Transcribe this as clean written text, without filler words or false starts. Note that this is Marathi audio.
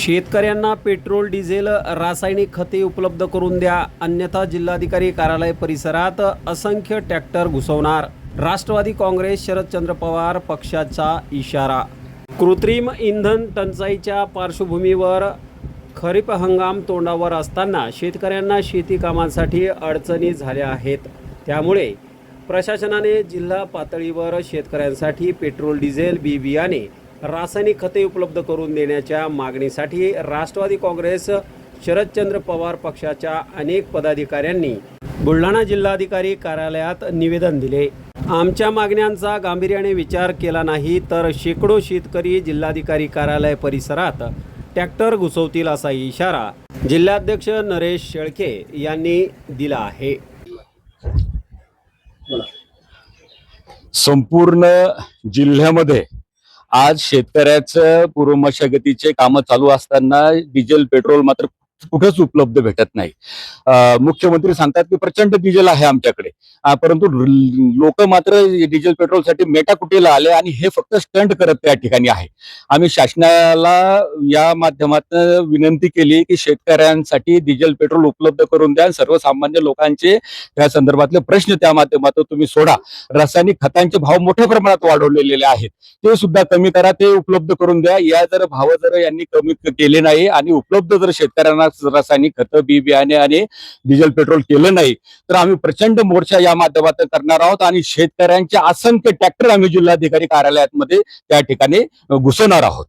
शेतकऱ्यांना पेट्रोल डिझेल रासायनिक खते उपलब्ध करून द्या, अन्यथा जिल्हाधिकारी कार्यालय परिसरात असंख्य ट्रॅक्टर घुसवणार. राष्ट्रवादी काँग्रेस शरदचंद्र पवार पक्षाचा इशारा. कृत्रिम इंधन टंचाईच्या पार्श्वभूमीवर खरीप हंगाम तोंडावर असताना शेतकऱ्यांना शेती कामांसाठी अडचणी झाल्या आहेत. त्यामुळे प्रशासनाने जिल्हा पातळीवर शेतकऱ्यांसाठी पेट्रोल डिझेल बी बियाणे रासायनिक खते उपलब्ध करून देण्याच्या मागणीसाठी राष्ट्रवादी काँग्रेस शरदचंद्र पवार पक्षाच्या अनेक पदाधिकाऱ्यांनी बुलढाणा जिल्हाधिकारी कार्यालयात निवेदन दिले. आमच्या मागण्यांचा गांभीर्याने विचार केला नाही तर शेकडो शेतकरी जिल्हाधिकारी कार्यालय परिसरात ट्रॅक्टर घुसवतील असा इशारा जिल्हाध्यक्ष नरेश शेळके यांनी दिला आहे. संपूर्ण जिल्ह्यामध्ये आज शेतकऱ्याचं पूर्वमशागतीचे कामं चालू असताना डिझेल पेट्रोल मात्र कुठेच उपलब्ध भेटत नाही. मुख्यमंत्री सांगतात की प्रचंड डिझेल आहे आमच्याकडे, परंतु लोक मात्र डिझेल पेट्रोलसाठी मेटाकुटीला आले आणि हे फक्त स्टंट करत त्या ठिकाणी आहे. आम्ही शासनाला या माध्यमातून विनंती केली की शेतकऱ्यांसाठी डिझेल पेट्रोल उपलब्ध करून द्या. सर्वसामान्य लोकांचे त्या संदर्भातले प्रश्न त्या माध्यमातून तुम्ही सोडा. रासायनिक खतांचे भाव मोठ्या प्रमाणात वाढवलेले आहेत, ते सुद्धा कमी करा, ते उपलब्ध करून द्या. या जर भाव जर यांनी कमी केले नाही आणि उपलब्ध जर शेतकऱ्यांना रासायनिक खतं बी बियाणे आणि डिझेल पेट्रोल केलं नाही तर आम्ही प्रचंड मोर्चा या माध्यमातून करणार आहोत आणि शेतकऱ्यांचे असंख्य ट्रॅक्टर आम्ही जिल्हाधिकारी कार्यालयात मध्ये त्या ठिकाणी घुसवणार आहोत.